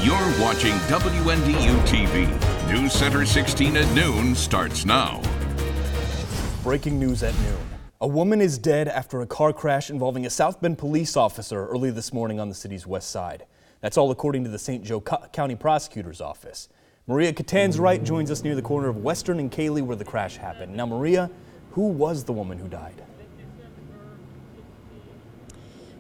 You're watching WNDU TV. News Center 16 at noon starts now. Breaking news at noon. A woman is dead after a car crash involving a South Bend police officer early this morning on the city's west side. That's all according to the St. Joe County Prosecutor's Office. Maria Catanzarite joins us near the corner of Western and Cayley where the crash happened. Now, Maria, who was the woman who died?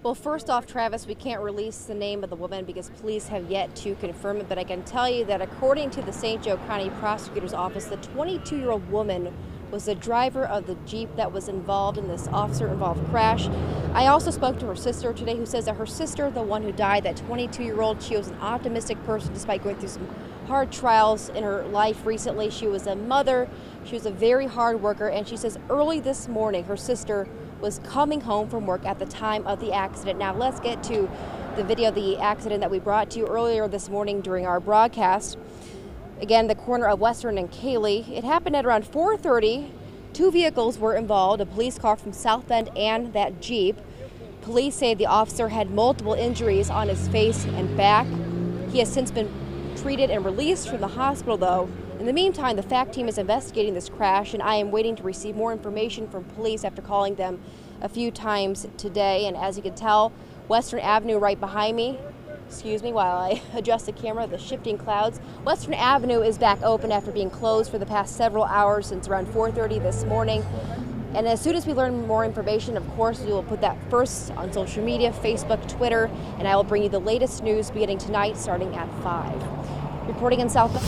Well, first off, Travis, we can't release the name of the woman because police have yet to confirm it, but I can tell you that according to the St. Joe County Prosecutor's Office, the 22-year-old woman was the driver of the Jeep that was involved in this officer-involved crash. I also spoke to her sister today, who says that her sister, the one who died, that 22-year-old, she was an optimistic person despite going through some hard trials in her life recently. She was a mother, she was a very hard worker, and she says early this morning her sister was coming home from work at the time of the accident. Now let's get to the video of the accident that we brought to you earlier this morning during our broadcast. Again, the corner of Western and Cayley. It happened at around 4:30. Two vehicles were involved, a police car from South Bend and that Jeep. Police say the officer had multiple injuries on his face and back. He has since been treated and released from the hospital, though. In the meantime, the FACT team is investigating this crash, and I am waiting to receive more information from police after calling them a few times today. And as you can tell, Western Avenue right behind me, excuse me while I adjust the camera, the shifting clouds. Western Avenue is back open after being closed for the past several hours since around 4:30 this morning. And as soon as we learn more information, of course, we will put that first on social media, Facebook, Twitter, and I will bring you the latest news beginning tonight starting at 5. Reporting in South Bend.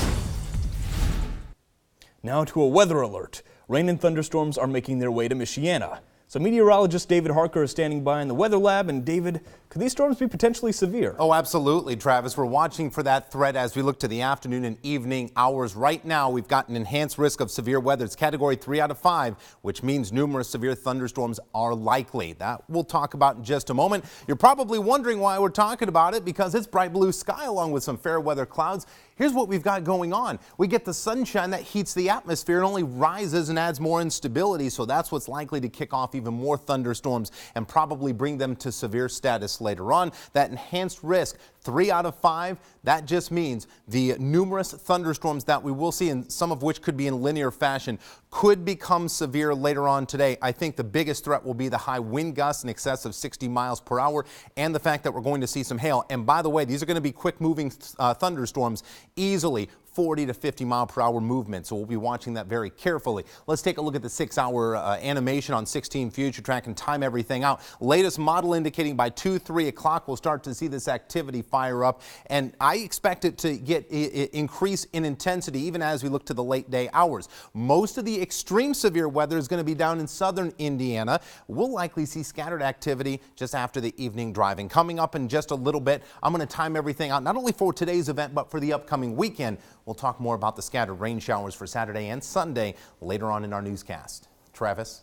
Now to a weather alert. Rain and thunderstorms are making their way to Michiana. So meteorologist David Harker is standing by in the weather lab. And David, could these storms be potentially severe? Oh, absolutely, Travis. We're watching for that threat as we look to the afternoon and evening hours. Right now, we've got an enhanced risk of severe weather. It's category 3 out of 5, which means numerous severe thunderstorms are likely. That we'll talk about in just a moment. You're probably wondering why we're talking about it, because it's bright blue sky along with some fair weather clouds. Here's what we've got going on. We get the sunshine that heats the atmosphere and only rises and adds more instability. So that's what's likely to kick off even more thunderstorms and probably bring them to severe status later on. That enhanced risk, 3 out of 5, that just means the numerous thunderstorms that we will see, and some of which could be in linear fashion, could become severe later on today. I think the biggest threat will be the high wind gusts in excess of 60 miles per hour and the fact that we're going to see some hail. And by the way, these are going to be quick moving thunderstorms, easily 40 to 50 mile per hour movement. So we'll be watching that very carefully. Let's take a look at the 6-hour animation on 16 Future Track and time everything out. Latest model indicating by 2-3 o'clock we'll start to see this activity fire up, and I expect it to get increase in intensity even as we look to the late day hours. Most of the extreme severe weather is going to be down in southern Indiana. We'll likely see scattered activity just after the evening driving. Coming up in just a little bit, I'm going to time everything out not only for today's event but for the upcoming weekend. We'll talk more about the scattered rain showers for Saturday and Sunday later on in our newscast. Travis?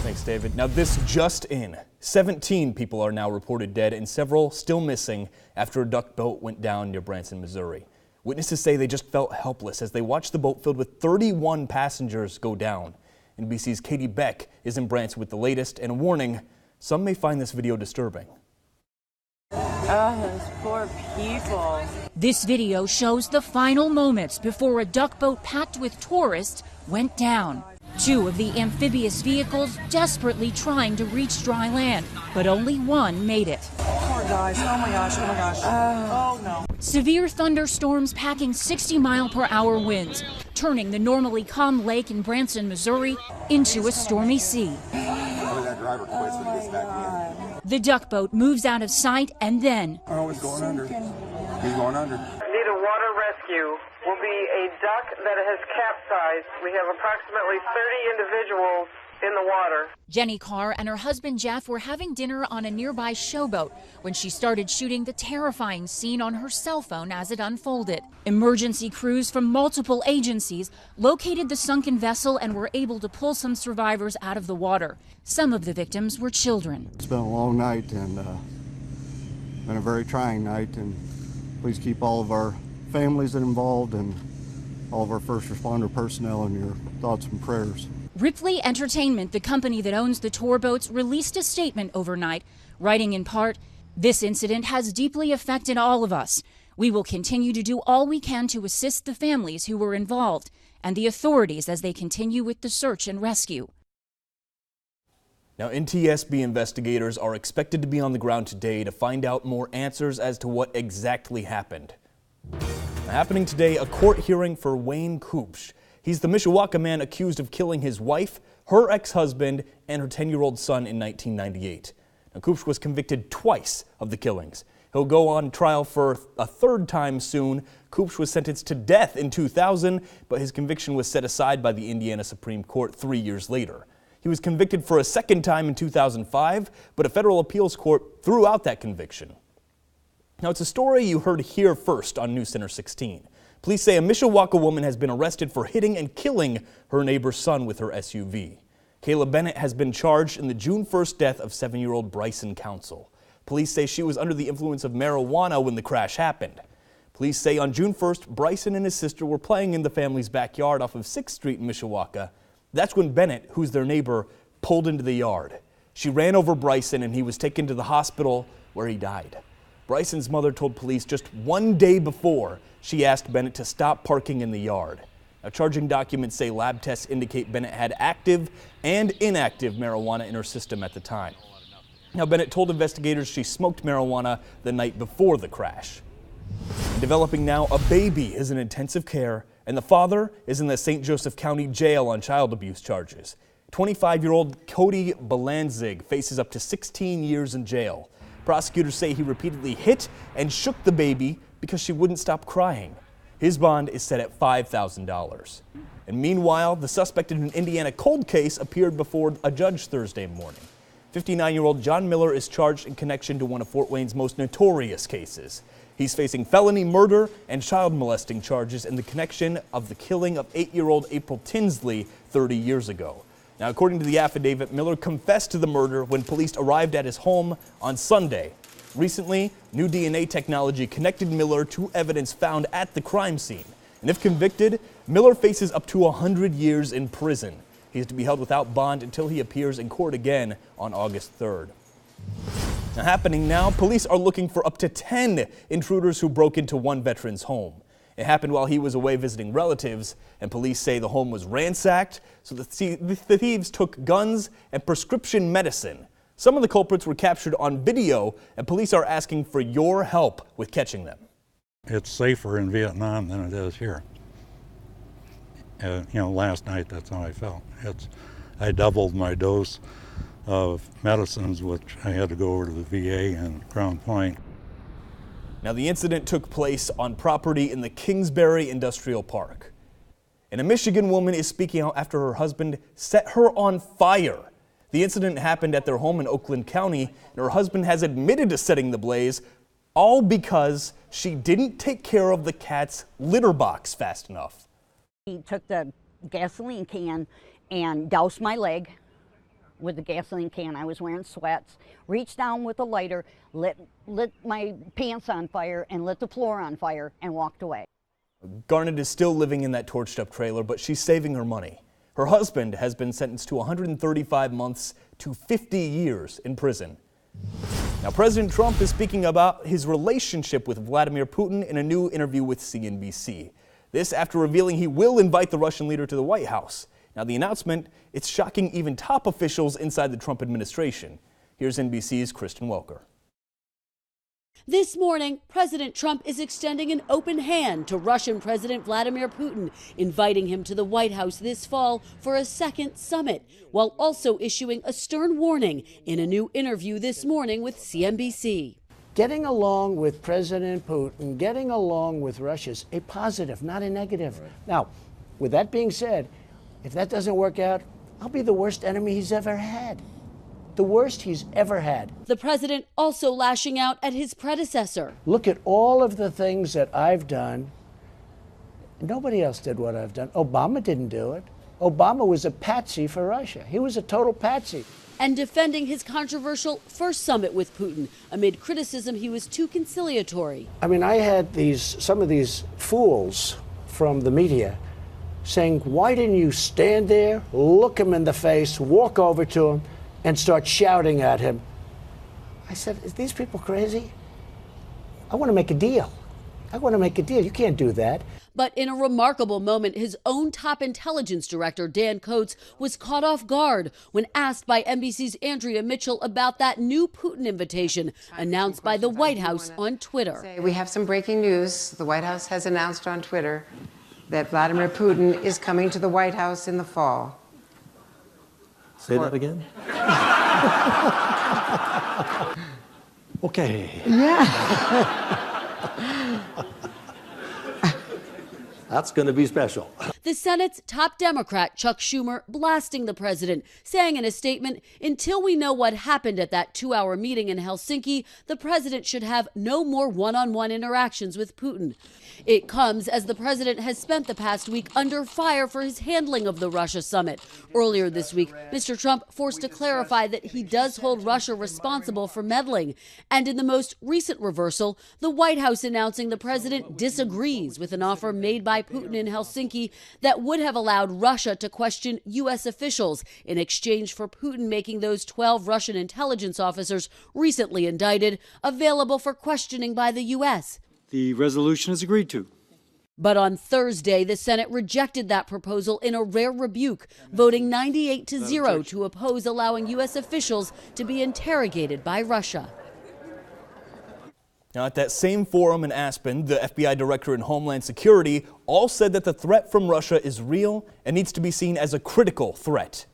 Thanks, David. Now this just in. 17 people are now reported dead and several still missing after a duck boat went down near Branson, Missouri. Witnesses say they just felt helpless as they watched the boat filled with 31 passengers go down. NBC's Katie Beck is in Branson with the latest, and a warning, some may find this video disturbing. Oh, those poor people. This video shows the final moments before a duck boat packed with tourists went down. 2 of the amphibious vehicles desperately trying to reach dry land, but only one made it. Poor guys. Oh my gosh, oh my gosh. Oh no. Severe thunderstorms packing 60-mile-per-hour winds, turning the normally calm lake in Branson, Missouri into a stormy sea. The duck boat moves out of sight and then... Oh, it's going under. He's going under. Need a water rescue. Will be a duck that has capsized. We have approximately 30 individuals in the water. Jenny Carr and her husband Jeff were having dinner on a nearby showboat when she started shooting the terrifying scene on her cell phone as it unfolded. Emergency crews from multiple agencies located the sunken vessel and were able to pull some survivors out of the water. Some of the victims were children. It's been a long night and been a very trying night, and please keep all of our families involved and all of our first responder personnel in your thoughts and prayers. Ripley Entertainment, the company that owns the tour boats, released a statement overnight, writing in part, "This incident has deeply affected all of us. We will continue to do all we can to assist the families who were involved and the authorities as they continue with the search and rescue. Now, NTSB investigators are expected to be on the ground today to find out more answers as to what exactly happened. Happening today, a court hearing for Wayne Kupsch. He's the Mishawaka man accused of killing his wife, her ex-husband, and her 10-year-old son in 1998. Now, Kupsch was convicted twice of the killings. He'll go on trial for a third time soon. Kupsch was sentenced to death in 2000, but his conviction was set aside by the Indiana Supreme Court 3 years later. He was convicted for a second time in 2005, but a federal appeals court threw out that conviction. Now, it's a story you heard here first on News Center 16. Police say a Mishawaka woman has been arrested for hitting and killing her neighbor's son with her SUV. Kayla Bennett has been charged in the June 1st death of 7-year-old Bryson Council. Police say she was under the influence of marijuana when the crash happened. Police say on June 1st, Bryson and his sister were playing in the family's backyard off of 6th Street in Mishawaka. That's when Bennett, who's their neighbor, pulled into the yard. She ran over Bryson and he was taken to the hospital where he died. Bryson's mother told police just 1 day before she asked Bennett to stop parking in the yard. Now, charging documents say lab tests indicate Bennett had active and inactive marijuana in her system at the time. Now, Bennett told investigators she smoked marijuana the night before the crash. Developing now, a baby is in intensive care and the father is in the St. Joseph County Jail on child abuse charges. 25-year-old Cody Balanzig faces up to 16 years in jail. Prosecutors say he repeatedly hit and shook the baby because she wouldn't stop crying. His bond is set at $5,000. And meanwhile, the suspect in an Indiana cold case appeared before a judge Thursday morning. 59-year-old John Miller is charged in connection to one of Fort Wayne's most notorious cases. He's facing felony murder and child molesting charges in the connection of the killing of 8-year-old April Tinsley 30 years ago. Now, according to the affidavit, Miller confessed to the murder when police arrived at his home on Sunday. Recently, new DNA technology connected Miller to evidence found at the crime scene. And if convicted, Miller faces up to 100 years in prison. He is to be held without bond until he appears in court again on August 3rd. Now, happening now, police are looking for up to 10 intruders who broke into one veteran's home. It happened while he was away visiting relatives, and police say the home was ransacked, so the thieves took guns and prescription medicine. Some of the culprits were captured on video, and police are asking for your help with catching them. It's safer in Vietnam than it is here. Last night, that's how I felt. I doubled my dose of medicines, which I had to go over to the VA in Crown Point. Now, the incident took place on property in the Kingsbury Industrial Park. And a Michigan woman is speaking out after her husband set her on fire. The incident happened at their home in Oakland County, and her husband has admitted to setting the blaze, all because she didn't take care of the cat's litter box fast enough. He took the gasoline can and doused my leg with the gasoline can. I was wearing sweats, reached down with a lighter, lit my pants on fire and lit the floor on fire and walked away. Garnet is still living in that torched up trailer, but she's saving her money. Her husband has been sentenced to 135 months to 50 years in prison. Now, President Trump is speaking about his relationship with Vladimir Putin in a new interview with CNBC. This after revealing he will invite the Russian leader to the White House. Now, the announcement, it's shocking even top officials inside the Trump administration. Here's NBC's Kristen Welker. This morning, President Trump is extending an open hand to Russian President Vladimir Putin, inviting him to the White House this fall for a second summit, while also issuing a stern warning in a new interview this morning with CNBC. Getting along with President Putin, getting along with Russia is a positive, not a negative. Right. Now, with that being said, if that doesn't work out, I'll be the worst enemy he's ever had. The worst he's ever had. The president also lashing out at his predecessor. Look at all of the things that I've done. Nobody else did what I've done. Obama didn't do it. Obama was a patsy for Russia. He was a total patsy. And defending his controversial first summit with Putin amid criticism he was too conciliatory. I mean, I had some of these fools from the media saying, why didn't you stand there, look him in the face, walk over to him, and start shouting at him? I said, is these people crazy? I want to make a deal. I want to make a deal. You can't do that. But in a remarkable moment, his own top intelligence director, Dan Coats, was caught off guard when asked by NBC's Andrea Mitchell about that new Putin invitation announced by the White House on Twitter. We have some breaking news. The White House has announced on Twitter that Vladimir Putin is coming to the White House in the fall. Say that again? Okay. Yeah. That's going to be special. The Senate's top Democrat, Chuck Schumer, blasting the president, saying in a statement, until we know what happened at that 2-hour meeting in Helsinki, the president should have no more one-on-one interactions with Putin. It comes as the president has spent the past week under fire for his handling of the Russia summit. Earlier this week, Mr. Trump forced to clarify that he does hold Russia responsible for meddling. And in the most recent reversal, the White House announcing the president disagrees with an offer made by Putin in Helsinki that would have allowed Russia to question U.S. officials in exchange for Putin making those 12 Russian intelligence officers recently indicted available for questioning by the U.S. The resolution is agreed to. But on Thursday, the Senate rejected that proposal in a rare rebuke, voting 98-0 to oppose allowing U.S. officials to be interrogated by Russia. Now, at that same forum in Aspen, the FBI Director and Homeland Security all said that the threat from Russia is real and needs to be seen as a critical threat.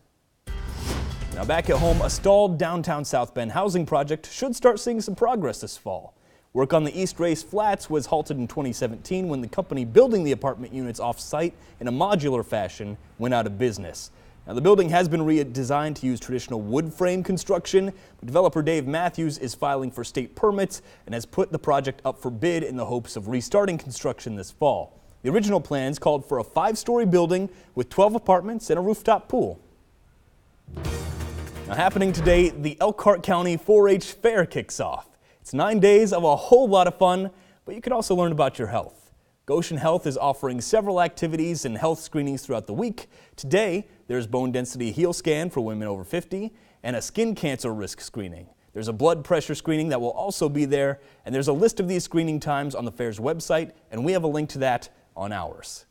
Now, back at home, a stalled downtown South Bend housing project should start seeing some progress this fall. Work on the East Race Flats was halted in 2017 when the company building the apartment units off-site in a modular fashion went out of business. Now, the building has been redesigned to use traditional wood frame construction, but developer Dave Matthews is filing for state permits and has put the project up for bid in the hopes of restarting construction this fall. The original plans called for a 5-story building with 12 apartments and a rooftop pool. Now, happening today, the Elkhart County 4-H Fair kicks off. It's 9 days of a whole lot of fun, but you can also learn about your health. Goshen Health is offering several activities and health screenings throughout the week. Today, there's bone density heel scan for women over 50 and a skin cancer risk screening. There's a blood pressure screening that will also be there, and there's a list of these screening times on the fair's website, and we have a link to that on ours.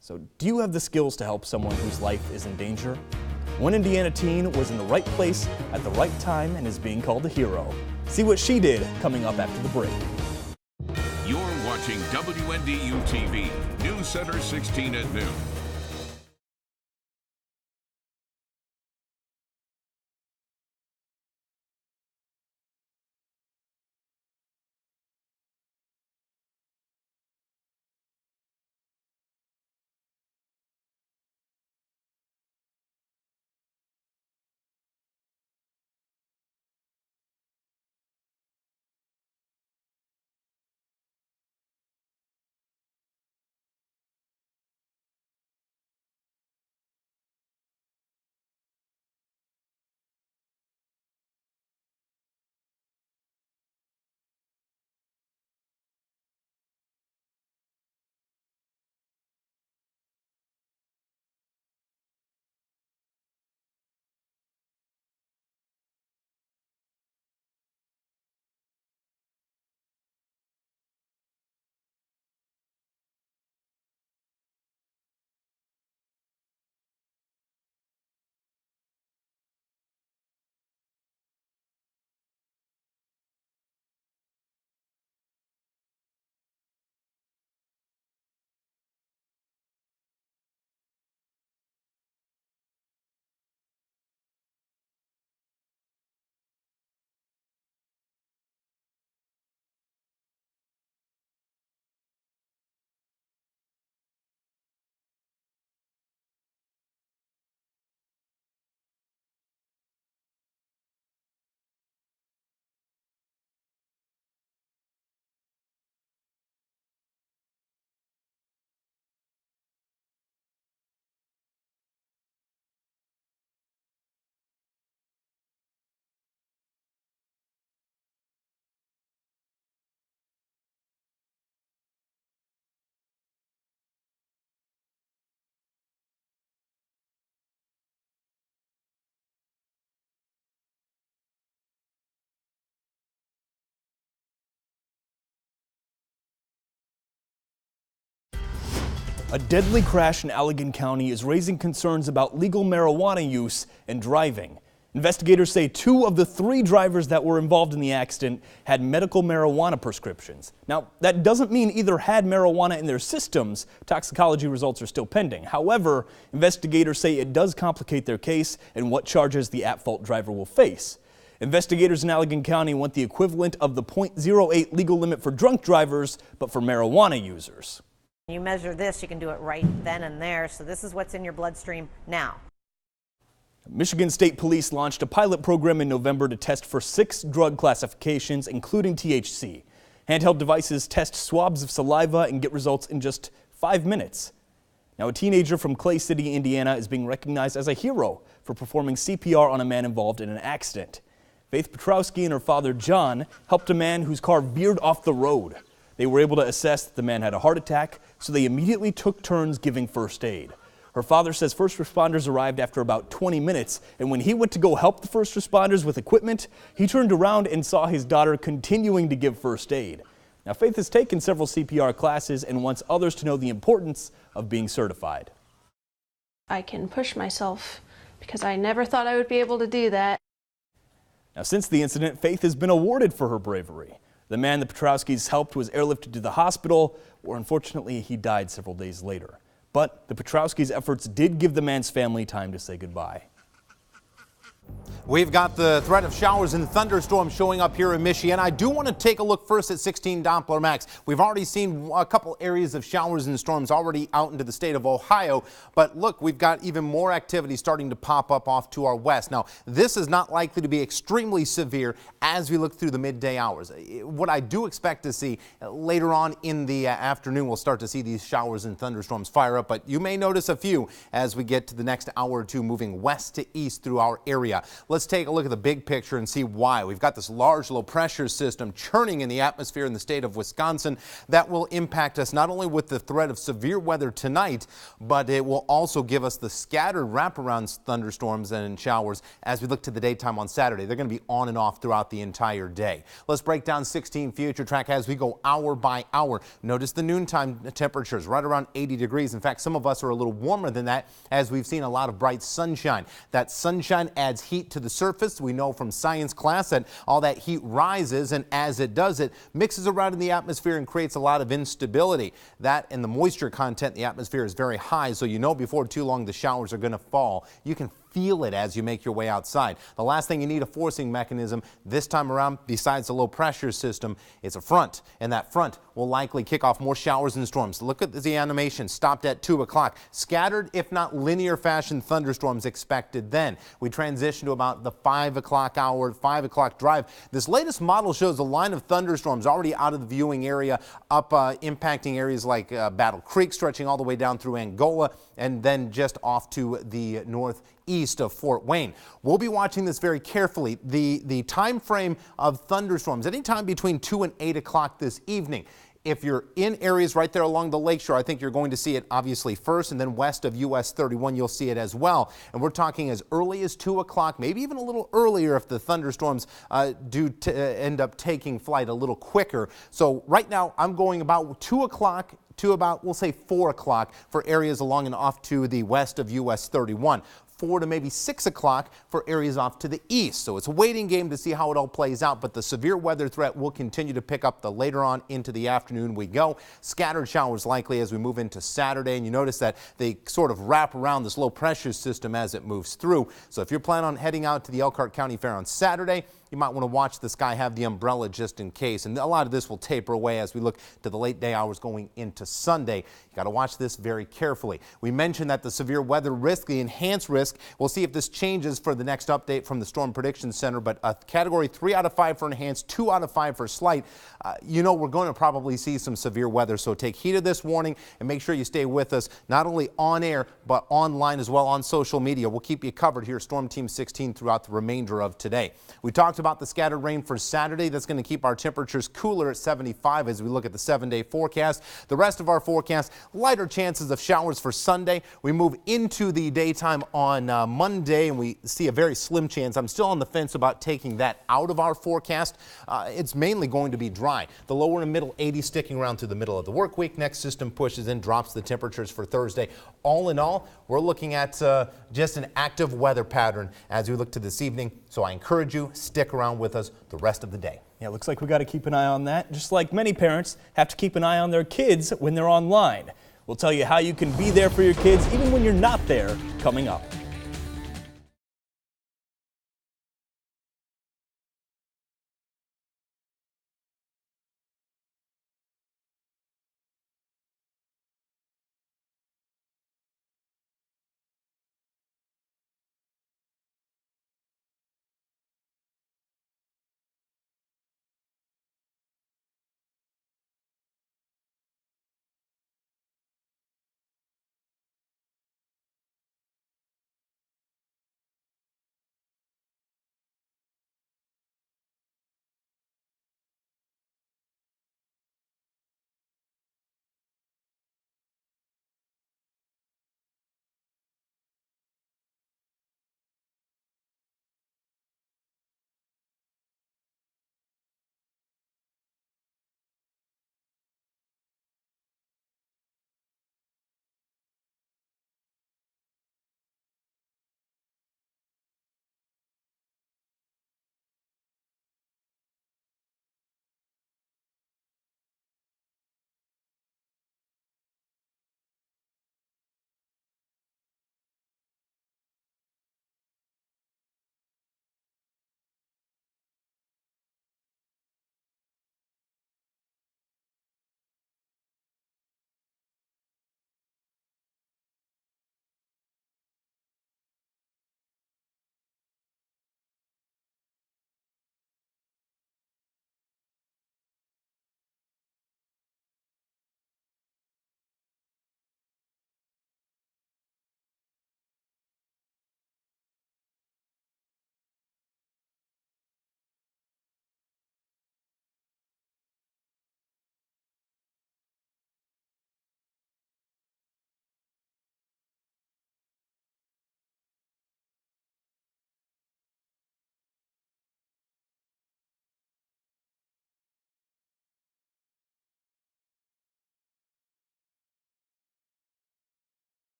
So, do you have the skills to help someone whose life is in danger? One Indiana teen was in the right place at the right time and is being called a hero. See what she did coming up after the break. You're watching WNDU TV, News Center 16 at noon. A deadly crash in Allegan County is raising concerns about legal marijuana use and driving. Investigators say 2 of the 3 drivers that were involved in the accident had medical marijuana prescriptions. Now, that doesn't mean either had marijuana in their systems. Toxicology results are still pending. However, investigators say it does complicate their case and what charges the at-fault driver will face. Investigators in Allegan County want the equivalent of the .08 legal limit for drunk drivers, but for marijuana users. You measure this, you can do it right then and there. So this is what's in your bloodstream now. Michigan State Police launched a pilot program in November to test for 6 drug classifications, including THC. Handheld devices test swabs of saliva and get results in just 5 minutes. Now, a teenager from Clay City, Indiana is being recognized as a hero for performing CPR on a man involved in an accident. Faith Petrowski and her father, John, helped a man whose car veered off the road. They were able to assess that the man had a heart attack, so they immediately took turns giving first aid. Her father says first responders arrived after about 20 minutes, and when he went to go help the first responders with equipment, he turned around and saw his daughter continuing to give first aid. Now, Faith has taken several CPR classes and wants others to know the importance of being certified. I can push myself because I never thought I would be able to do that. Now, since the incident, Faith has been awarded for her bravery. The man the Petrowskis helped was airlifted to the hospital, where unfortunately he died several days later. But the Petrowskis' efforts did give the man's family time to say goodbye. We've got the threat of showers and thunderstorms showing up here in Michigan. I do want to take a look first at 16 Doppler Max. We've already seen a couple areas of showers and storms already out into the state of Ohio. But look, we've got even more activity starting to pop up off to our west. Now, this is not likely to be extremely severe as we look through the midday hours. What I do expect to see later on in the afternoon, we'll start to see these showers and thunderstorms fire up. But you may notice a few as we get to the next hour or two moving west to east through our area. Let's take a look at the big picture and see why. We've got this large low pressure system churning in the atmosphere in the state of Wisconsin that will impact us not only with the threat of severe weather tonight, but it will also give us the scattered wraparound thunderstorms and showers as we look to the daytime on Saturday. They're going to be on and off throughout the entire day. Let's break down 16 future track as we go hour by hour. Notice the noontime temperatures right around 80 degrees. In fact, some of us are a little warmer than that as we've seen a lot of bright sunshine. That sunshine adds heat to the surface. We know from science class that all that heat rises, and as it does, it mixes around in the atmosphere and creates a lot of instability. That and the moisture content in the atmosphere is very high, so you know before too long the showers are going to fall. You can feel it as you make your way outside. The last thing you need a forcing mechanism this time around, besides the low pressure system, is a front, and that front will likely kick off more showers and storms. Look at the animation stopped at 2 o'clock. Scattered, if not linear fashion thunderstorms expected then. We transition to about the 5 o'clock hour, 5 o'clock drive. This latest model shows a line of thunderstorms already out of the viewing area, up impacting areas like Battle Creek, stretching all the way down through Angola, and then just off to the northeast of Fort Wayne. We'll be watching this very carefully. The time frame of thunderstorms, anytime between 2 and 8 o'clock this evening. If you're in areas right there along the lakeshore, I think you're going to see it obviously first, and then west of US 31, you'll see it as well. And we're talking as early as 2 o'clock, maybe even a little earlier if the thunderstorms do end up taking flight a little quicker. So right now, I'm going about 2 o'clock to about, we'll say 4 o'clock for areas along and off to the west of US 31. 4 to maybe 6 o'clock for areas off to the east. So it's a waiting game to see how it all plays out, but the severe weather threat will continue to pick up the later on into the afternoon we go. Scattered showers likely as we move into Saturday, and you notice that they sort of wrap around this low pressure system as it moves through. So if you're planning on heading out to the Elkhart County Fair on Saturday, you might want to watch the sky, have the umbrella just in case. And a lot of this will taper away as we look to the late day hours going into Sunday. You got to watch this very carefully. We mentioned that the severe weather risk, the enhanced risk, we'll see if this changes for the next update from the Storm Prediction Center, but a category 3 out of 5 for enhanced, 2 out of 5 for slight. You know we're going to probably see some severe weather, so take heed of this warning and make sure you stay with us, not only on air, but online as well on social media. We'll keep you covered here, Storm Team 16, throughout the remainder of today. We talked about the scattered rain for Saturday. That's going to keep our temperatures cooler at 75 as we look at the 7-day forecast. The rest of our forecast, lighter chances of showers for Sunday. We move into the daytime on on Monday, and we see a very slim chance. I'm still on the fence about taking that out of our forecast. It's mainly going to be dry. The lower and middle 80s sticking around through the middle of the work week. Next system pushes in, drops the temperatures for Thursday. All in all, we're looking at just an active weather pattern as we look to this evening. So I encourage you, stick around with us the rest of the day. Yeah, looks like we got to keep an eye on that, just like many parents have to keep an eye on their kids when they're online. We'll tell you how you can be there for your kids even when you're not there, coming up.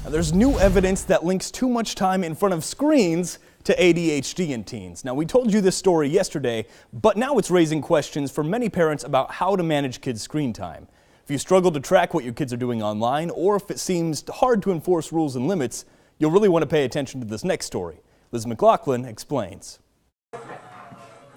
Now, there's new evidence that links too much time in front of screens to ADHD in teens. Now, we told you this story yesterday, but now it's raising questions for many parents about how to manage kids' screen time. If you struggle to track what your kids are doing online, or if it seems hard to enforce rules and limits, you'll really want to pay attention to this next story. Liz McLaughlin explains.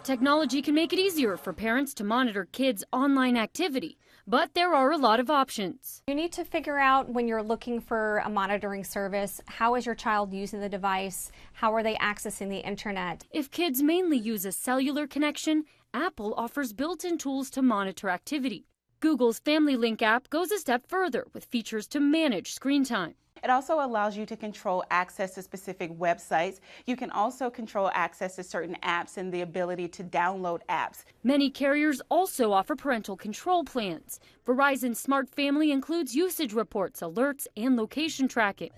Technology can make it easier for parents to monitor kids' online activity, but there are a lot of options. You need to figure out when you're looking for a monitoring service, how is your child using the device? How are they accessing the internet? If kids mainly use a cellular connection, Apple offers built-in tools to monitor activity. Google's Family Link app goes a step further with features to manage screen time. It also allows you to control access to specific websites. You can also control access to certain apps and the ability to download apps. Many carriers also offer parental control plans. Verizon Smart Family includes usage reports, alerts, and location tracking.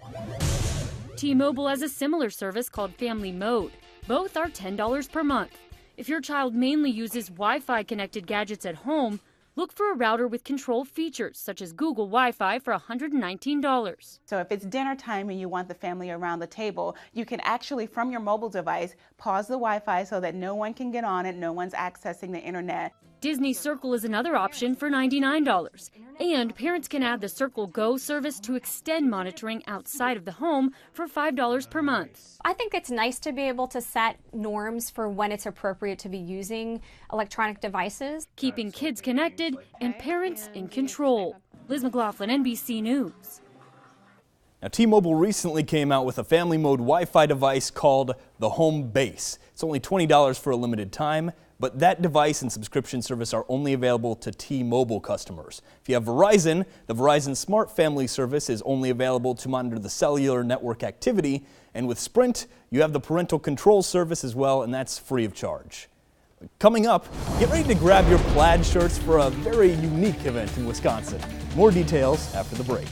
T-Mobile has a similar service called Family Mode. Both are $10 per month. If your child mainly uses Wi-Fi connected gadgets at home, look for a router with control features, such as Google Wi-Fi for $119. So if it's dinner time and you want the family around the table, you can actually, from your mobile device, pause the Wi-Fi so that no one can get on it, no one's accessing the internet. Disney Circle is another option for $99. And parents can add the Circle Go service to extend monitoring outside of the home for $5 per month. I think it's nice to be able to set norms for when it's appropriate to be using electronic devices. Keeping kids connected and parents in control. Liz McLaughlin, NBC News. Now, T-Mobile recently came out with a family mode Wi-Fi device called the Home Base. It's only $20 for a limited time, but that device and subscription service are only available to T-Mobile customers. If you have Verizon, the Verizon Smart Family service is only available to monitor the cellular network activity. And with Sprint, you have the parental control service as well, and that's free of charge. Coming up, get ready to grab your plaid shirts for a very unique event in Wisconsin. More details after the break.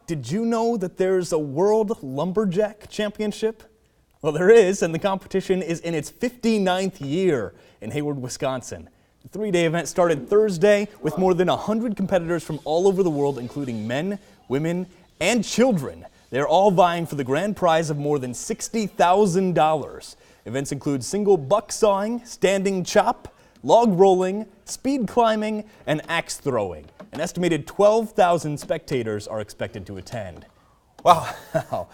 Did you know that there's a World Lumberjack Championship? Well, there is, and the competition is in its 59th year in Hayward, Wisconsin. The three-day event started Thursday with more than 100 competitors from all over the world, including men, women, and children. They're all vying for the grand prize of more than $60,000. Events include single buck sawing, standing chop, log rolling, speed climbing, and axe throwing. An estimated 12,000 spectators are expected to attend. Wow.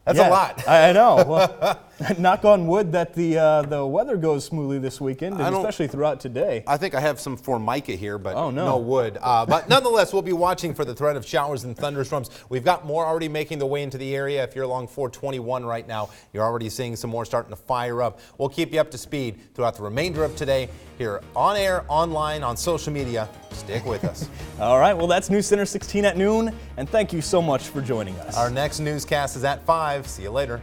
That's a lot. I know. Well, knock on wood that the weather goes smoothly this weekend, and especially throughout today. I think I have some Formica here, but no wood. But nonetheless, we'll be watching for the threat of showers and thunderstorms. We've got more already making the way into the area. If you're along 421 right now, you're already seeing some more starting to fire up. We'll keep you up to speed throughout the remainder of today here on air, online, on social media. Stick with us. All right, well, that's News Center 16 at noon, and thank you so much for joining us. Our next newscast is at 5. See you later.